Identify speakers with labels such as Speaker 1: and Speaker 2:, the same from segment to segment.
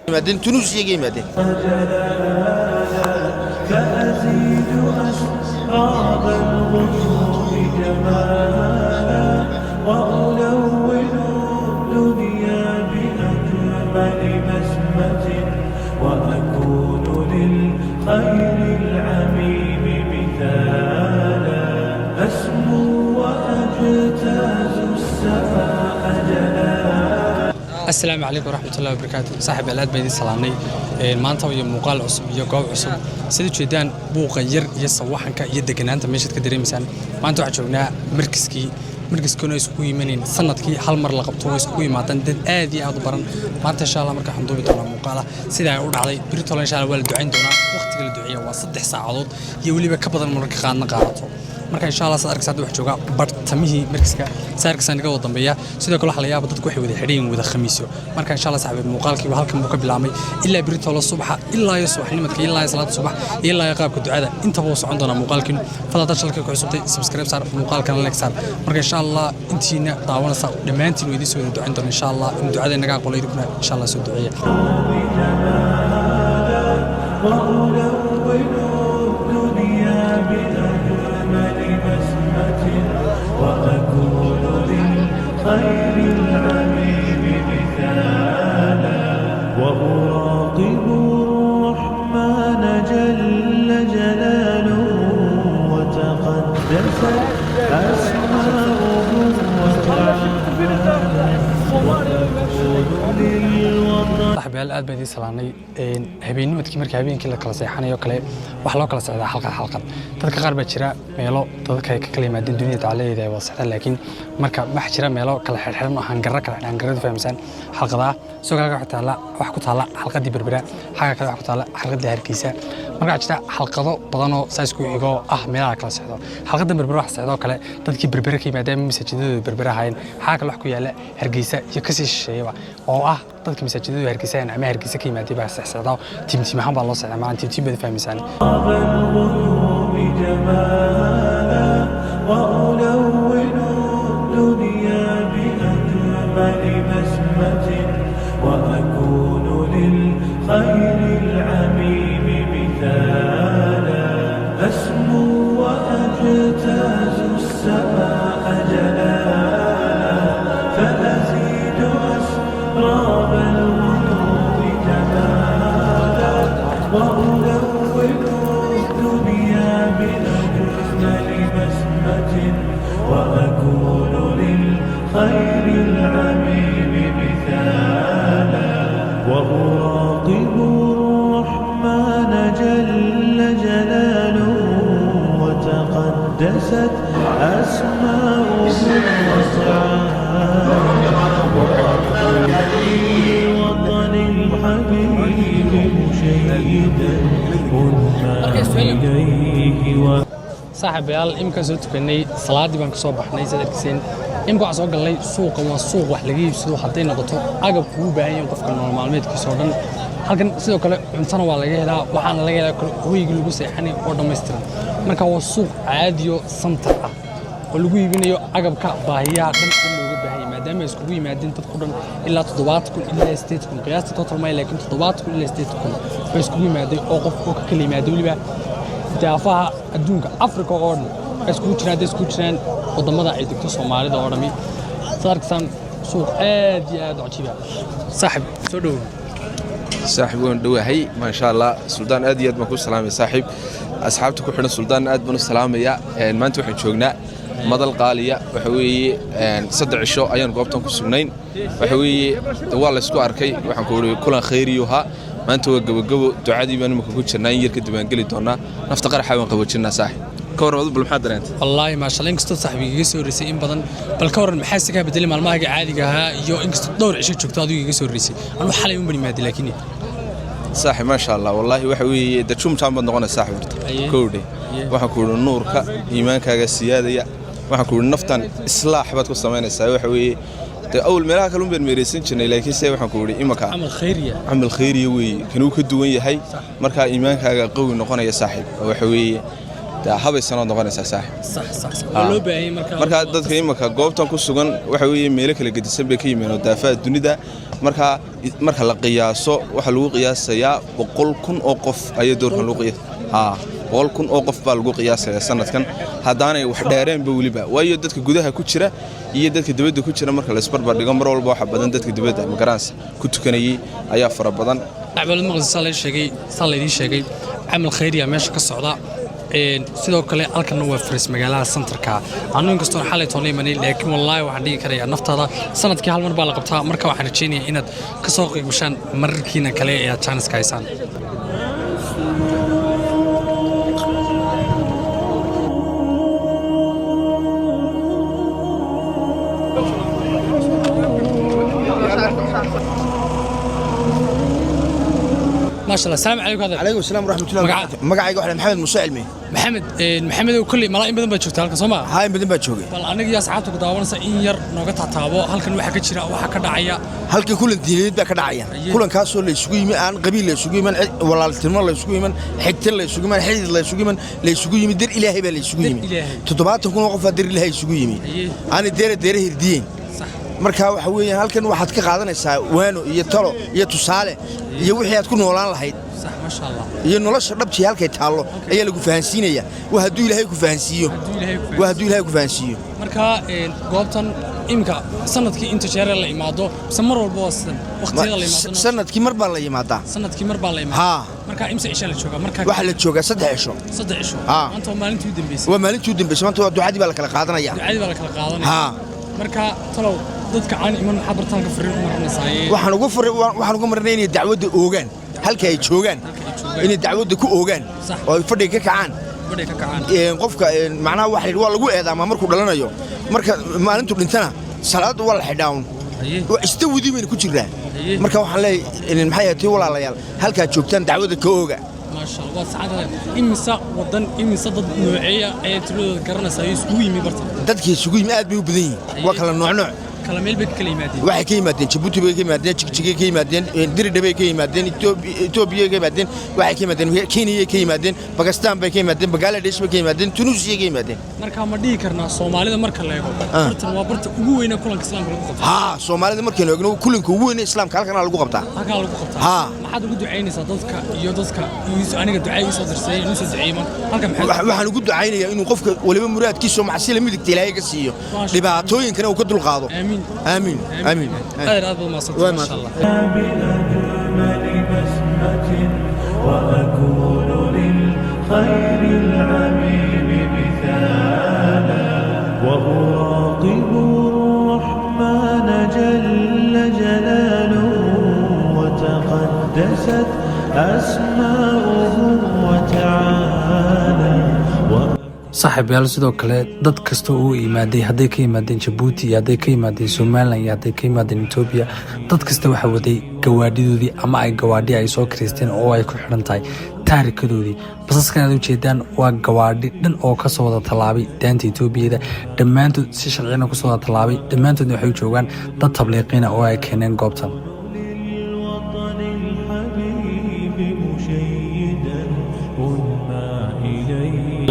Speaker 1: مدينة تونس يجي مدينة فأزيد أسراب الغيوم جمالا وألون الدنيا بأجمل بسمة وأكون للخير العميم مثالا أسمو وأجتاز السماء جلالا.
Speaker 2: السلام عليكم ورحمة الله وبركاته. صاحب الأد بيدي سلامني maanta iyo muuqaal cusub iyo goob cusub sida jeedaan buuqa yar iyo sawaxanka iyo deganaanta meeshaad ka dareemaysan maanta waxaan joognaa markiskuna isku yimaaneen sanadkii hal mar la qabto isku yimaadaan dad aad iyo aad u baran maanta insha Allah marka waxaan duubi doonaa muuqaala sida ay u dhacday birito insha Allah waa la ducayn doonaa waqtiga la duceeyo waa 3 saacadood iyo waliba ka badan marka qaadna qaadato marka insha Allah saad arkaysaa wax jooga bartamihii markiska saarkiisa naga wada dambeeya sidoo kale waxa la yaab dadku waxay wada xidheen wada khamiisyo marka insha Allah saaxiib muuqaalkii waa halkan uu ka bilaabmay ilaa birito la subaxa ilaa iyo subaxnimadka ilaa salaada subax ilaa iyo qaabka ducada inta uu socon doona muuqaalkiin fadlan shalka ku cusubtay subscribe saar muuqaalkan like saar marka insha Allah intiina daawanaysa dhamaantiin weydii soo ducayn doona insha Allah in ducada naga aqbalay kuna insha Allah soo duceeya خير العميم مثالا وأراقب الرحمن جل جلاله وتقدست أسماؤه وتعالى صاحب الأد بيدي سلامي هبين مدكي مركي هبين كلا كلا سيحانيو كلا wax loo kala socdaa halqad dadka qaar baa jira meelo dadka ay ka kala yimaadeen dunida taaleeyada ay wasaqada laakiin marka wax jira meelo kala xirxiran oo hangarada fahamsan halqada soo kala wax ku taala halqadii berbera xaga kale wax ku taala halqadii hargeysa marka jira halqado badan oo saas ku igo meelaha kala socdo halqada berbera wax socdo kale dadkii berbera ka yimaadeen masaajidada berbera hayn xaga kale wax ku yaala hargeysa iyo kasii shisheeyaba oo dadka masaajidada hargeysa ama hargeysa ka yimaadeen baa socdo tiimtiimahan baa loo socdaa maalintii tiim bad fahamsan الغيوم جمالا وألون الدنيا بأجمل بسمة وأكون للخير العميم مثالا أسمو وأجتاز السماء جلالا فأزيد أسراب الغيوم جمالا وألون الدنيا بأجمل بسمة وأكون للخير العميم مثالا وأراقب الرحمن جل جلاله وتقدست أسماؤه وتعالى وطن الحبيب مشيدا صاحب يال إمكان سوت كني صلاة بان كسب حني زاد كسين إمكان عصوا قال لي سوق وسوق وحلقي سوق حتى نقطه أجب هو بعين قف كنا المعلومات كسودان halkan sidoo kale cuntada waa laga helaa waxaana laga helaa hoyga lagu seexanay oo dhameystiran marka waa suuq caadiyo center ah oo lagu iibinayo agabka baahiyaha dhan oo looga baahay maadaama isku yimaadeen dad ku dhan ilaa 7,000 ilaa 8,000 qiyaasta total may laakiin 7,000 ilaa 8,000 bay isku yimaadeen oo qof oo ka kala yimaado waliba daafaha adduunka Afrika oo dhan isku jiraan wadamada ay degto Soomaalida oo dhami saarkan suuq aad iyo aad u cajiib ah saaxib soo dhaw
Speaker 3: صاحب ودوهي ما شاء الله سلطان aad iyo aad ma ku salaamay saaxib asxaabta ku xidhan Suldaan aad baan u salaamaya maanta waxaan joognaa madal qaaliya waxa weeye 3 cisho ayaan goobtan ku sugnayn waxa weeye waa la isku arkay waxaan ku wariyo kulan khayriyoha maanta waa gabagabo ducadii baan markaa ku jirnaa yar ka dibaan gali doonaa nafta qaraxa waan qaboojinaa saaxib ka waran bal maxaa dareentay
Speaker 2: wallahi ma sha Allah inkastoo saaxibiga soo risay in badan bal ka waran maxaa siga bedelay maalmaha caadiga ah iyo inkastoo dhowr cisho joogto adigu iga soo risay anu xalay u bani maadi laakiin
Speaker 3: صاحب ما شاء الله والله وحوي دشوم تام بدنا صاحب كودي وحكون النور كا إيمانك السيادة وحكون نفتن إصلاح بتكون سمعنا سوي وحوي أول ملاك لهم بالميرسين شنو لكن سوي حكوري إمك عمل خيري وي كانوا كدوين هاي مركا إيمانك قوي نقنا يا صاحب وحوي هذا السنة نقنا صاحب
Speaker 2: صح ولو بعين
Speaker 3: مركا ضد إمك قوبتهم كل سجن وحوي ملاك اللي قد سبب كي من الدافع الدنيا marka la qiyaaso waxa lagu qiyaasayaa 100,000 oo qof ayaa doorkan lagu qiyaasay 100,000 oo qof baa lagu qiyaasayaa sanadkan haddaanay wax dheereenba weliba waayo dadka gudaha ku jira iyo dadka dibadda ku jira marka la isbarbar dhigo mar walba waxa badan dadka dibadda migrants ku tukanayay ayaa fara badan
Speaker 2: acmalad maqdis salaydii sheegay camal khayriya meesha ka socda sidoo kale halkan waa faris magaalada centerka anu inkastoo xalay toonay manay laakiin wallahi waxaan dhigi karayaa naftaada sanadkii hal mar baa la qabtaa marka waxaan rajeynayaa inaad ka soo qiibgashaan mararkiina kale ee aad chance ka haysaan ما شاء الله السلام عليكم هذا
Speaker 4: عليكم السلام ورحمه الله وبركاته magacayga waxa maxamed muuse cilmi
Speaker 2: maxamed oo kulli malaa in badan baa joogta halka Soomaa
Speaker 4: haa in badan baa joogay
Speaker 2: bal aniga iyo asxaabtu ku daawanaysa in yar nooga taataabo halkan waxa ka jira waxa ka dhacaya
Speaker 4: halkii kulan diineed baa ka dhacaya kulankaas oo la isugu yimi aan qabiil la isugu yimin walaaltinimo la isugu yimin xigta la isugu yimin xidid la isugu yimi dir ilaahay baa la isugu yimi 70 kun oo qof dir ilaahay isugu yimi aan deere hirdiyeen marka waxa weeyaan halkan waxaad ka qaadanaysaa waano iyo talo iyo tusaale iyo wixii aad ku noolaan lahayd
Speaker 2: صح ما شاء الله
Speaker 4: iyo nolosha dhabtii halkay taalo ayaa lagu fahansiinaya waa haduu ilaahay ku fahansiiyo
Speaker 2: marka goobtan imka sanadkii inta jeer la imaado samar walba waqtiga la imaado
Speaker 4: sanadkii mar baa la imaadaa ha
Speaker 2: marka imsa isha la jooga marka
Speaker 4: waxa la jooga 3 cisho
Speaker 2: anta maalintii dambeysay
Speaker 4: waa maalintii dambeysay maanta waa ducadii baa la kala qaadanaya ha
Speaker 2: marka talow dadka aan iman xabartaanka fariin u marnaysaayeen
Speaker 4: waxaan ugu marnay inay dacwadda oogaan halka ay joogaan inay dacwadda ku oogaan oo ay fadhiga ka kacaan qofka macnaha waa lagu eedaama markuu dhalanayo marka maalintu dhintana salaadu waa la xidhaan waa istawidi weyn ku jiraa marka waxaan leeyahay maxay ahayd walaalayaal halka joogtaan dacwadda ka ooga
Speaker 2: ما شاء الله سعادة إمسا ودن إمسا ضد نوعية أي تلو قرنا سايس قوي مبرت
Speaker 4: dadkii isugu yimi aad bay u badan yihiin waa kala nooc
Speaker 2: كلاميل بكلمات
Speaker 4: waxay ka yimaadeen Djibouti bay ka yimaadeen Jigjiga ka yimaadeen Diridhabe ka yimaadeen Ethiopia ka yimaadeen waxay ka yimaadeen Kenya ka yimaadeen Pakistan bay ka yimaadeen Bangladesh bay ka yimaadeen Tunisia ka yimaadeen
Speaker 2: marka ma dhigi karnaa Soomaalida marka la eego bartan waa barta ugu weyn ee kulanka islaamka lagu qabto
Speaker 4: ha Soomaalida markii la eego kulanka ugu weyn ee islaamka halkan lagu qabtaa ha
Speaker 2: maxaad ugu ducaynaysaa dadka aniga ducay u soo dirsay inuu soo duceeyman halkan
Speaker 4: waxaan ugu ducaynayaa inuu qofka waliba muraadkiisa macsi la midigta Ilaahay ka siiyo dhibaatooyinkana uu ka dulqaado آمين
Speaker 2: هذا ما صدق ما شاء الله
Speaker 1: بأجمل بسمة وأكون للخير العميم مثالا وأراقب الرحمن جل جلاله وتقدست أسماؤه وتعالى
Speaker 2: saaxiibayaal sidoo kale dad kasta oo imaaday haday ka yimaadeen Djibouti haday ka yimaadeen Soomaaliland haday ka yimaadeen Ethiopia dad kasta waxa waday gawaadhidoodii ama ay gawaadhi ay soo kireysteen oo ay ku xiran tahay taariikadoodii basaskan aad u jeedaan waa gawaadhi dhan oo ka soo wada talaabay daanta Ethiopia dhammaantood si sharciyan ku soo wada talaabay dhammaantood waxay joogaan dad tabliiqina oo ay keeneen goobtan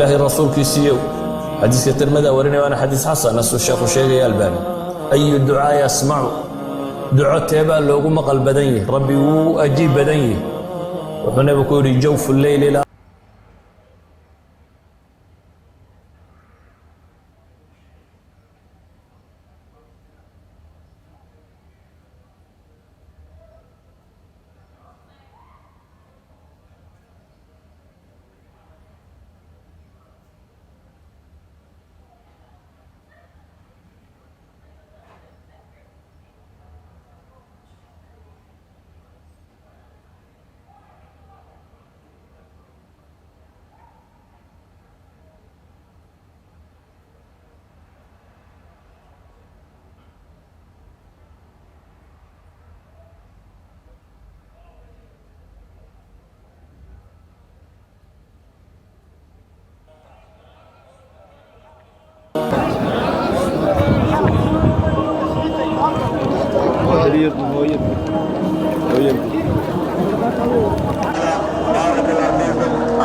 Speaker 5: الله رسول كيسيو حديث الترمذي ورني وانا حديث حسن نفس الشيخ الشيخ الألباني أي دعاء يسمعوا دعاء تيبا لوغو مقل بدنيه ربي وو أجيب بدنيه وحنا بكوري جوف الليل لا
Speaker 6: بارك الله فيكم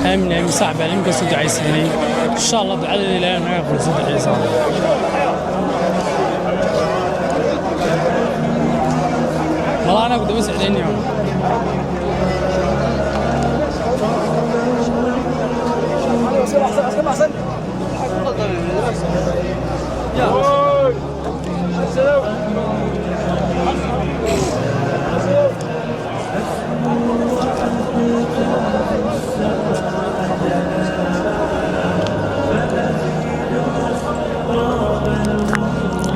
Speaker 2: آمين آمين صاحبي عليهم كسر دعاء سنين إن شاء الله بعد الإله أنا أقول صدق عيسى والله أنا كنت بس عديني يوم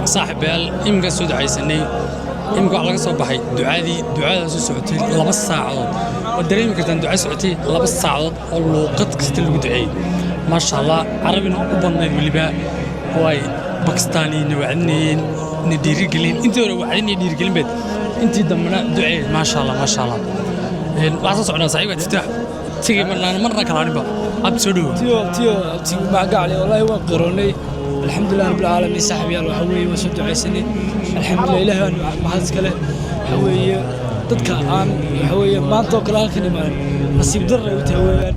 Speaker 2: صاحب إمك سود عيسني إمك على قصة بحي دعاء سوسعتي لبس ساعة والدريم كتن دعاء سوسعتي لبس ساعة الله قد كستلو دعاء ما شاء الله عربي نقبلنا بالباء واي باكستاني نوعني نديري قلين أنت وعدني نديري قلين بيت أنت دمنا دعاء ما شاء الله ما شاء الله لحظة صعنا صعيبة تفتح تيجي مرة كلامي بقى أبسودو
Speaker 6: تيو مع قاعد والله وقروني الحمد لله رب العالمين صاحبي الله حوي وسد عيسني الحمد لله إله ما هذا كله حوي ضدك عام حوي ما توكل على كلمة نصيب ضر وتهوي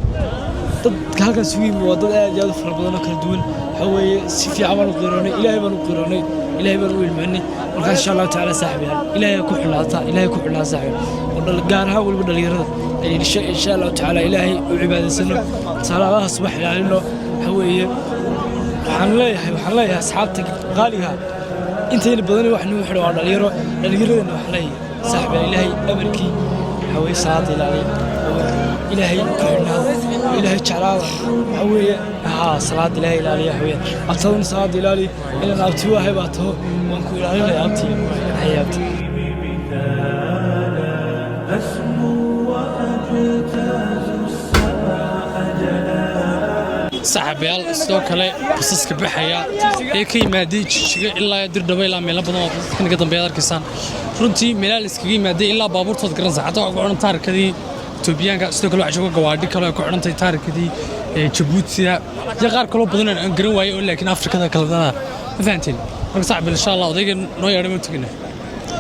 Speaker 6: ضدك هذا سوي وضد جاد فربنا كردون حوي في عمل قروني إلهي بنو قروني إلهي بنو المعني وكان إن شاء الله تعالى صاحبي إلهي كحل عطاء إلهي كحل عطاء والجارها والبدل يرد يعني إن شاء الله تعالى إلهي وعباد سنة صلاة الله صباح لأنه حوي waxaan leeyahay asxaabta qaaliga intayna badan wax noo xidho dhalinyaro dhalinyarada wax leeyahay saaxiib ilaahay amarkii haway salaad ilaahay ku xidhnaada ilaahay jeclaada haway salaad ilaahay ilaaliya haway abtadan salaad ilaali inaan abti wahay baato waan ku ilaalinay abti hayaati صاحبيال sidoo kale basaska baxaya ee ka yimaadey jijiga ilaa dirdhaba ilaa meel badan oo kan ka dambeeyay arkaysan runtii meel iskaga yimaadey ilaa baabuurtood garan saacada ugu cunta taarikadii Itoobiyaanka sidoo kale waxa jooga gawaadhi kale ku cunta taarikadii Djibouti ya qaar kale badan aan garan waayay oo laakiin Afrikada kala dana ma fahantiin marka saaxiib insha Allah odayga noo yaadhay ma tagina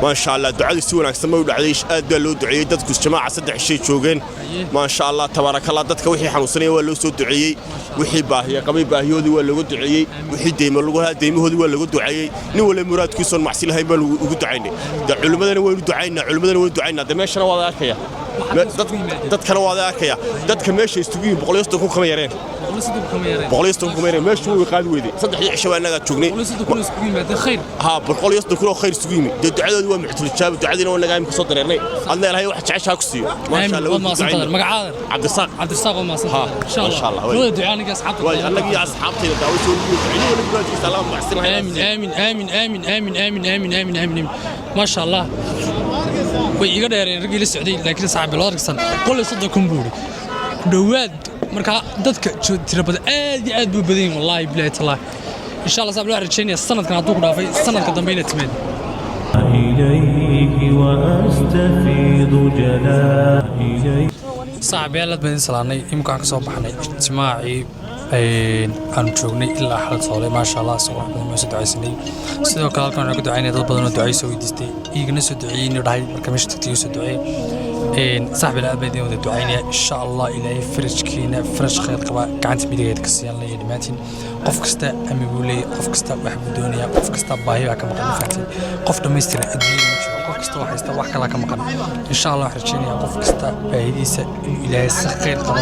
Speaker 7: ما شاء الله دعاء سوون أحسن ما ودعيش أدى له دعية دتك الجماعة صدق شيء شوقين ما شاء الله تبارك الله دتك وحي حنوصني ولا سود دعية وحي باهية قبي باهية ذي ولا قد دعية وحي ديم ولا ديم هذي ولا قد دعية نولا مراد كيسون محسن هاي بل وقد دعيني علماء وين دعينا علماء وين دعينا ده ماشي أنا وضع كيا دتك أنا وضع كيا دتك ماشي يستوي بقول يستوي كم يرين بقول يستوي كم يرين ماشي هو يقاد ويدي صدق يعيشوا أنا قاعد تشوفني
Speaker 2: خير
Speaker 7: ها بقول يستوي خير سويمي دعاء هو معتل الشاب دعاء ولا قايم كصدر يعني الله لا هي واحد عايش هاكسي ما شاء الله
Speaker 2: ما صدر مقعد
Speaker 7: عبد الصاق
Speaker 2: ما صدر ان شاء الله هو دعاني اصحابك
Speaker 7: والله يا اصحابتي دعوتوا لي ولا سلام محسن
Speaker 2: امين امين امين امين امين امين امين امين امين ما شاء الله way iga dheereen ragii la socday laakiin saaxiib loo argsan qol saddex kumbuuri dhawaad marka dadka tirabada aad buu badan wallahi billahi taala insha Allah saaxiib loo rajeynaya sanadkan haduu ku dhaafay sanadka dambe inay timaad
Speaker 1: إليه وأستفيض جلائي
Speaker 2: صاحب يا لد بدين سلاني يمكن كسب بحني اجتماعي aan joognay ilaa xal soo ma sha Allah subhanahu wa ta'ala sidoo kale halkan ugu ducaynay dad badan oo ducayso weydiistay igana soo duceeyay dhahay marka meesha tagtay soo duceeyay صاحب الأبدي وذا دعينا إن شاء الله إلهي فرج كينا فرج خير قبا كانت بداية كسيان لي دماتين قف كستا أمي بولي قف كستا وحب الدنيا قف كستا باهي وكما قلنا فاتين قف دميستنا الدنيا قف كستا وحيستا وحكا لك مقام إن شاء الله حرجيني قف كستا باهي ديسا إلهي خير قبا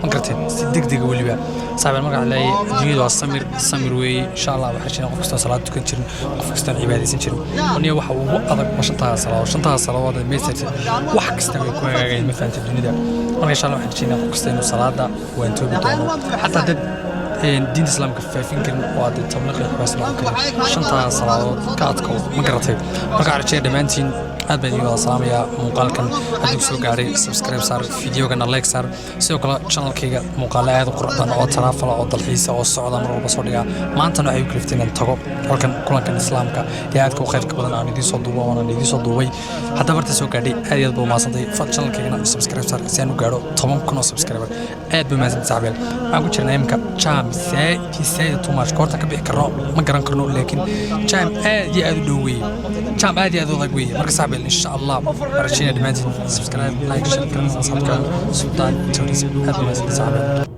Speaker 2: مقرتين سيدك ديك ولي بها صاحب المقع علي الدنيا دوا السمر وي إن شاء الله وحرجيني قف كستا صلاة تكنشرين قف كستا عبادي سنشرين ونيا وحا وقضك وشنطها صلاة وشنطها صلاة وضع ميستر wax kasta way ku hagaageen ma fahanti dunida marka insha Allah waxaan jeenaa qof kasta inuu salaada waan toobi doono hatta dad diinta islaamka faafin karin waa dad tabliiq ku islaamka shanta salaadood ka adko ma garatay marka arjay dhamaantiin aad baan idin wada salaamayaa muuqaalkan haddii soo gaaray subscribe saar videogana like saar sidoo kale channelkayga muuqaal aad u qurux badan oo taraafala oo dalxiisa oo socda mar walba soo dhiga maantana waxay u kalifteen in tago halkan kulankan islaamka ee aadka u khayrka badan aan idin soo duubay waan idin soo duubay hadda barta soo gaadhay aad iyo aad buu maasantay channelkaygana subscribe saar si aan u gaadho 10,000 oo subscriber aad buu maasantay saaxiib aan ku jirnaa imka jam say too much koorta ka bixi karno ma garan karno laakiin jam aad iyo aad u dhow weey jam aad iyo aad u adag weey marka saaxiib صاحبي إن شاء الله برشينا دمانتي سبسكرايب لايك شير كلام أصحابك سلطان توريزم هذا ما صاحبي